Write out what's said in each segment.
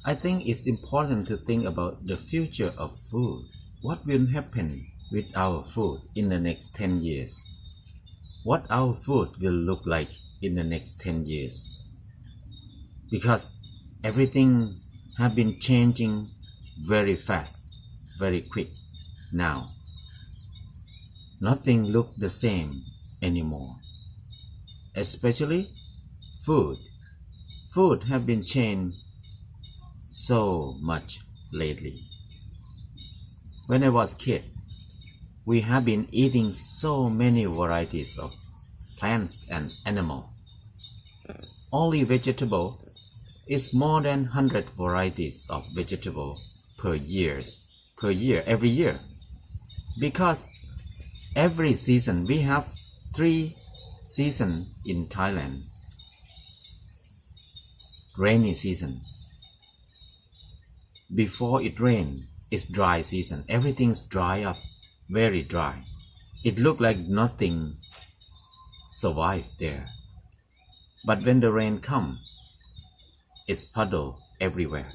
I think it's important to think about the future of food. What will happen with our food in the next 10 years? What our food will look like in the next 10 years? Because everything has been changing very fast, very quick now. Nothing looks the same anymore. Especially food. Food have been changed so much lately. When I was a kid, we have been eating so many varieties of plants and animals. Only vegetable is more than 100 varieties of vegetable every year. Because every season, we have 3 seasons in Thailand. Rainy season. Before it rains, it's dry season. Everything's dry up, very dry. It looks like nothing survived there. But when the rain comes, it's puddle everywhere.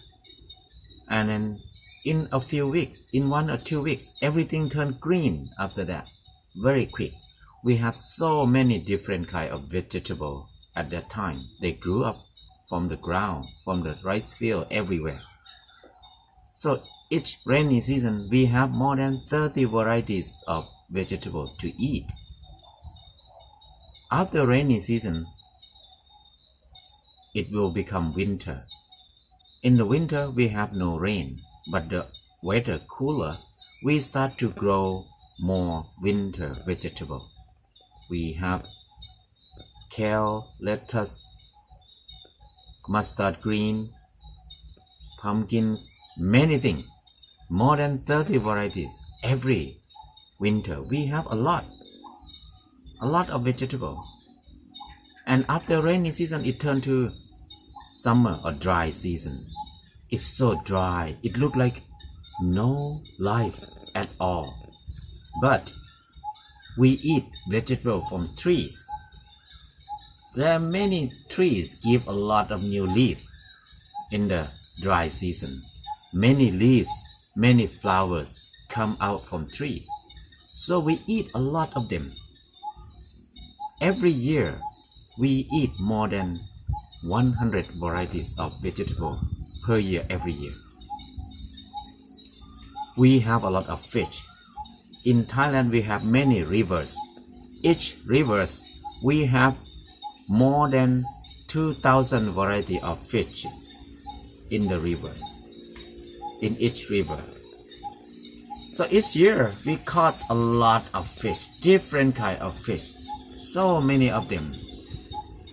And then in a few weeks, in 1 or 2 weeks, everything turned green after that. Very quick. We have so many different kinds of vegetables at that time. They grew up from the ground, from the rice field, everywhere. So each rainy season, we have more than 30 varieties of vegetables to eat. After rainy season, it will become winter. In the winter, we have no rain, but the weather cooler, we start to grow more winter vegetable. We have kale, lettuce, mustard green, pumpkins, many things. More than 30 varieties every winter. We have a lot of vegetable. And after rainy season, it turned to summer or dry season. It's so dry. It looked like no life at all. But we eat vegetable from trees. There are many trees give a lot of new leaves in the dry season. Many leaves, many flowers come out from trees. So we eat a lot of them. Every year, we eat more than 100 varieties of vegetable per year, every year. We have a lot of fish. In Thailand, we have many rivers. Each rivers, we have more than 2,000 variety of fishes in the rivers, in each river. So each year, we caught a lot of fish, different kind of fish, so many of them.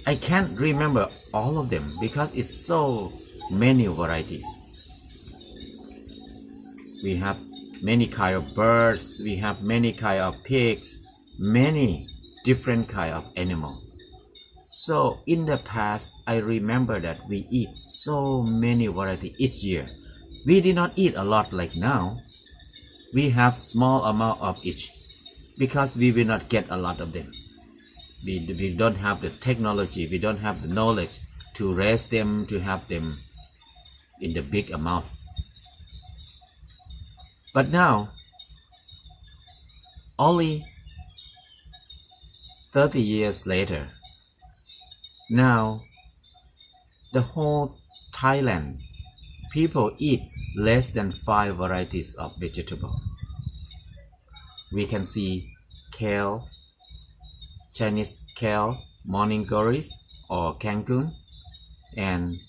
I can't remember all of them because it's so many varieties. We have many kind of birds, we have many kind of pigs, many different kind of animals. So in the past, I remember that we eat so many varieties each year. We did not eat a lot like now. We have small amount of each because we will not get a lot of them. We don't have the technology, we don't have the knowledge to raise them, to have them in the big amount. But now, only 30 years later, now the whole Thailand, people eat less than 5 varieties of vegetable. We can see kale, Chinese kale, morning glories or kangkung, and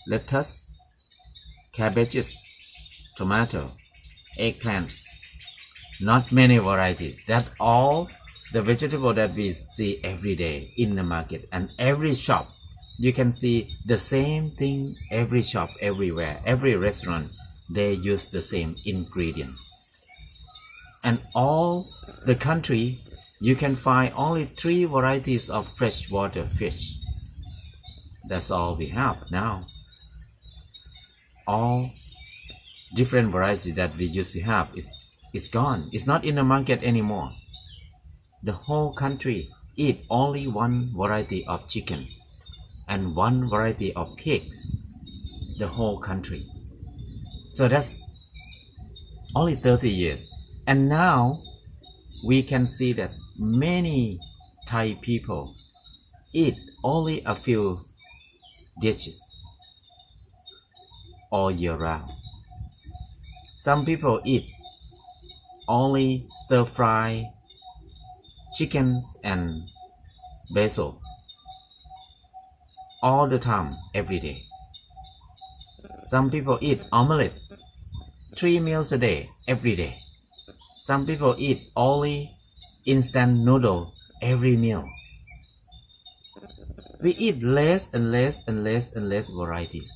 lettuce, cabbages, tomato, eggplants. Not many varieties. That's all the vegetable that we see every day in the market and every shop. You can see the same thing every shop, everywhere, every restaurant. They use the same ingredient. And all the country, you can find only 3 varieties of freshwater fish. That's all we have now. All different varieties that we used to have is gone. It's not in the market anymore. The whole country eat only 1 variety of chicken and 1 variety of pigs. the whole country. So that's only 30 years. And now we can see that many Thai people eat only a few dishes all year round. Some people eat only stir-fry chickens and basil all the time, every day. Some people eat omelette 3 meals a day, every day. Some people eat only instant noodle every meal. We eat less and less and less and less varieties.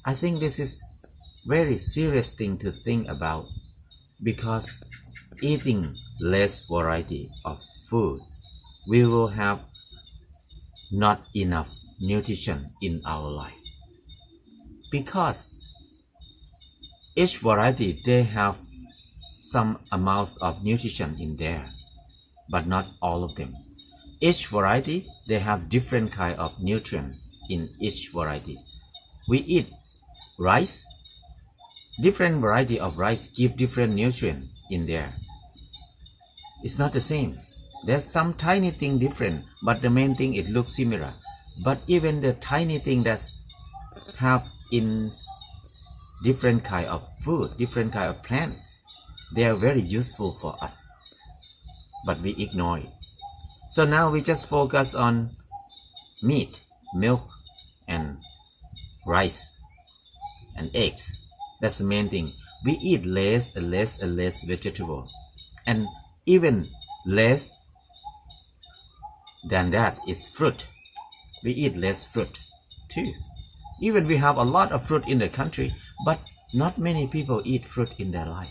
I think this is very serious thing to think about, because eating less variety of food, we will have not enough nutrition in our life. Because each variety, they have some amount of nutrition in there, but not all of them. Each variety, they have different kind of nutrient in each variety. We eat rice, different variety of rice give different nutrient in there. It's not the same. There's some tiny thing different, but the main thing, it looks similar. But even the tiny thing that have in different kind of food, different kind of plants, they are very useful for us, but we ignore it. So now we just focus on meat, milk, and rice and eggs. That's the main thing. We eat less and less and less vegetable, and even less than that is fruit. We eat less fruit too. Even we have a lot of fruit in the country, but not many people eat fruit in their life.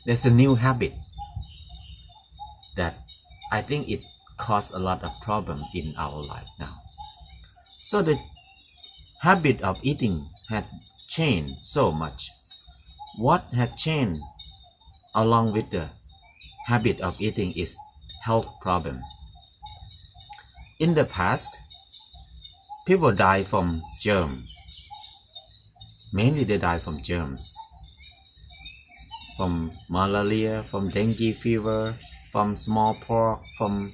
There's a new habit that I think it causes a lot of problem in our life now. So the habit of eating had changed so much. What had changed along with the habit of eating is health problem. In the past, people die from germ. Mainly they die from germs. From malaria, from dengue fever, from smallpox, from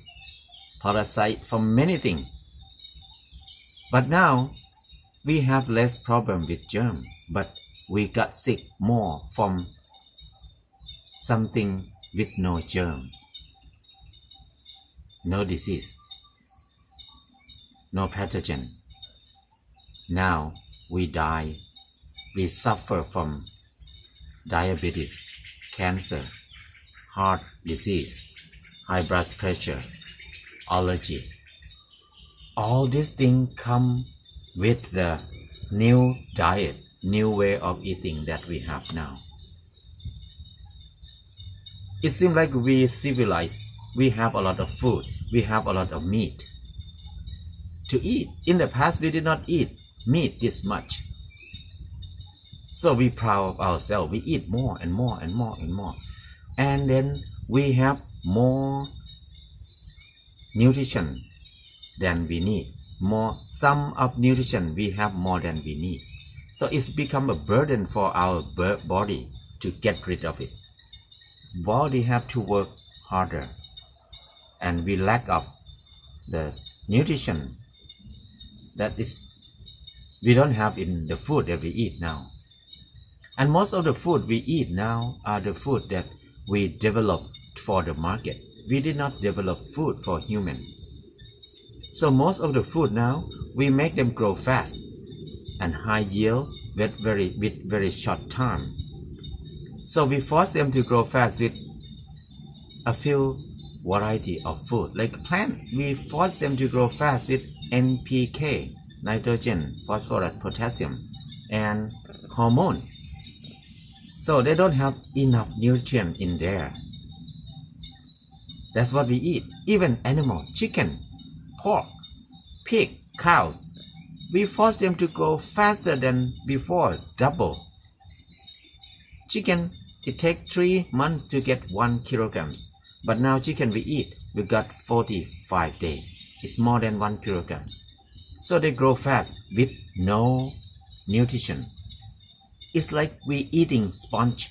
parasite, from many things. But now, we have less problem with germ, but we got sick more from something with no germ, no disease, no pathogen. Now we die, we suffer from diabetes, cancer, heart disease, high blood pressure, allergy. All these things come with the new diet, new way of eating that we have now. It seems like we civilized, we have a lot of food, we have a lot of meat to eat. In the past, we did not eat meat this much. So we proud of ourselves, we eat more and more and more and more. And then we have more nutrition than we need. More sum of nutrition we have more than we need. So it's become a burden for our body to get rid of it. Body have to work harder, and we lack of the nutrition that is we don't have in the food that we eat now. And most of the food we eat now are the food that we developed for the market. We did not develop food for human. So most of the food now, we make them grow fast and high yield with very short time. So we force them to grow fast with a few variety of food. Like plant, we force them to grow fast with NPK, nitrogen, phosphorus, potassium, and hormone. So they don't have enough nutrient in there. That's what we eat. Even animal, chicken, pork, pig, cows, we force them to grow faster than before, double. Chicken, it takes 3 months to get 1 kilograms. But now chicken we eat, we got 45 days. It's more than 1 kilograms. So they grow fast with no nutrition. It's like we eating sponge.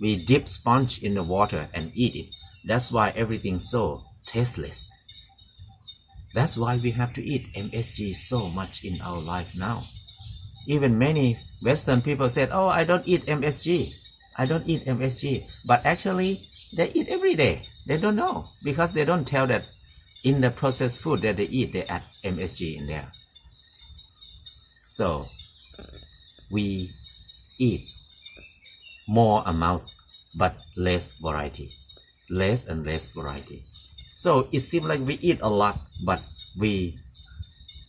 We dip sponge in the water and eat it. That's why everything's so tasteless. That's why we have to eat MSG so much in our life now. Even many Western people said, oh, I don't eat MSG. I don't eat MSG. But actually, they eat every day. They don't know because they don't tell that in the processed food that they eat, they add MSG in there. So, we eat more amount but less variety. Less and less variety. So, it seems like we eat a lot but we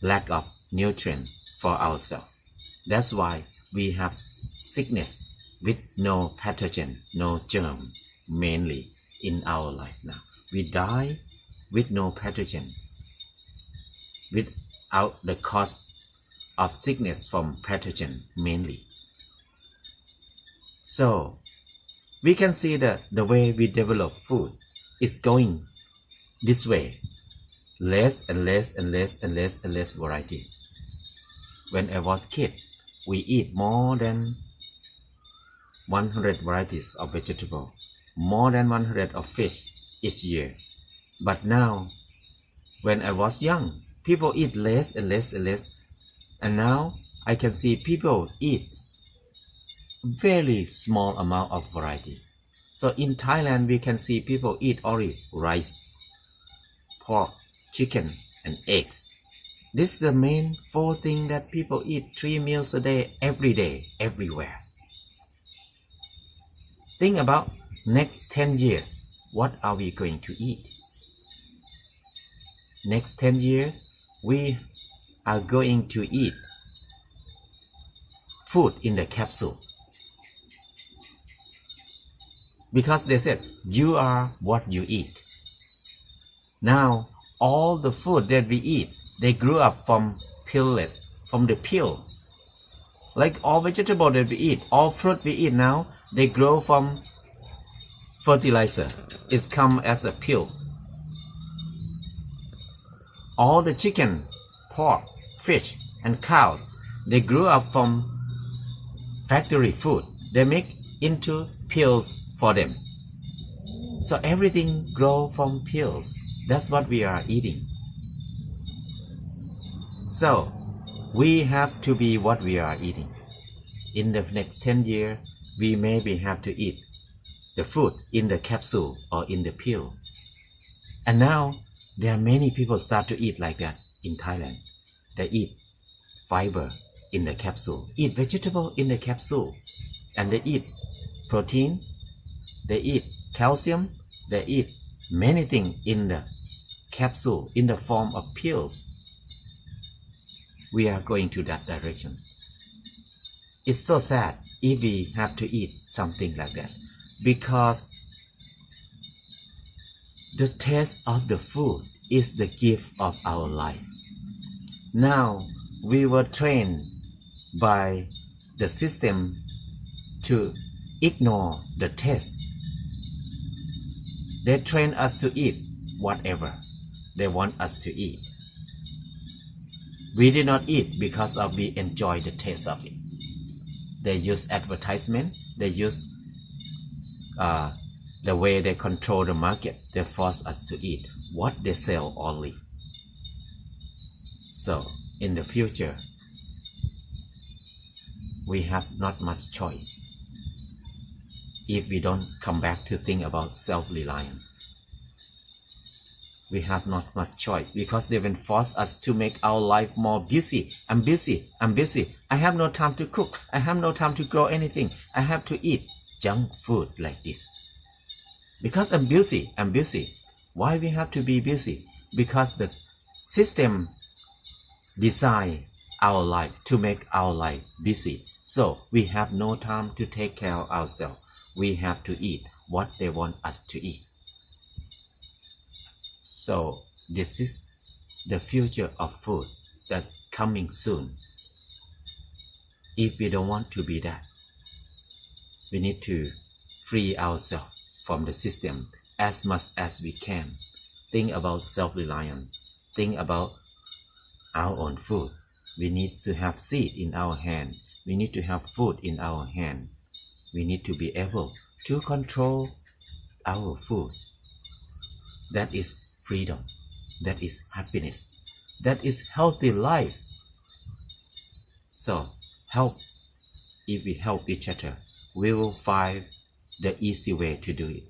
lack of nutrient for ourselves. That's why we have sickness with no pathogen, no germ, mainly in our life now. We die with no pathogen, without the cause of sickness from pathogen mainly. So, we can see that the way we develop food is going this way. Less and less and less and less and less variety. When I was kid, we eat more than 100 varieties of vegetable, more than 100 of fish each year. But now, when I was young, people eat less and less and less. And now I can see people eat very small amount of variety. So in Thailand, we can see people eat only rice, pork, chicken, and eggs. This is the main 4 things that people eat 3 meals a day, everywhere. Think about next 10 years, what are we going to eat? Next 10 years, we are going to eat food in the capsule. Because they said, you are what you eat. Now, all the food that we eat, they grew up from the peel. Like all vegetable that we eat, all fruit we eat now, they grow from fertilizer. It's come as a peel. All the chicken, pork, fish, and cows, they grew up from factory food. They make into pills for them. So everything grow from pills. That's what we are eating. So we have to be what we are eating. In the next 10 years, we maybe have to eat the food in the capsule or in the pill. And now there are many people start to eat like that in Thailand. They eat fiber in the capsule, eat vegetable in the capsule, and they eat protein, they eat calcium, they eat many things in the capsule in the form of pills. We are going to that direction. It's so sad if we have to eat something like that, because the taste of the food is the gift of our life. Now we were trained by the system to ignore the taste. They train us to eat whatever they want us to eat. We did not eat because of we enjoy the taste of it. They use advertisement. They use the way they control the market. They force us to eat what they sell only. So in the future, we have not much choice if we don't come back to think about self-reliance. We have not much choice because they will force us to make our life more busy. I'm busy. I have no time to cook. I have no time to grow anything. I have to eat junk food like this. Because I'm busy. Why we have to be busy? Because the system design our life to make our life busy. So we have no time to take care of ourselves. We have to eat what they want us to eat. So this is the future of food that's coming soon. If we don't want to be that, we need to free ourselves from the system as much as we can. Think about self-reliance. Think about our own food. We need to have seed in our hand. We need to have food in our hand. We need to be able to control our food. That is freedom. That is happiness. That is healthy life. So help. If we help each other, we will find the easy way to do it.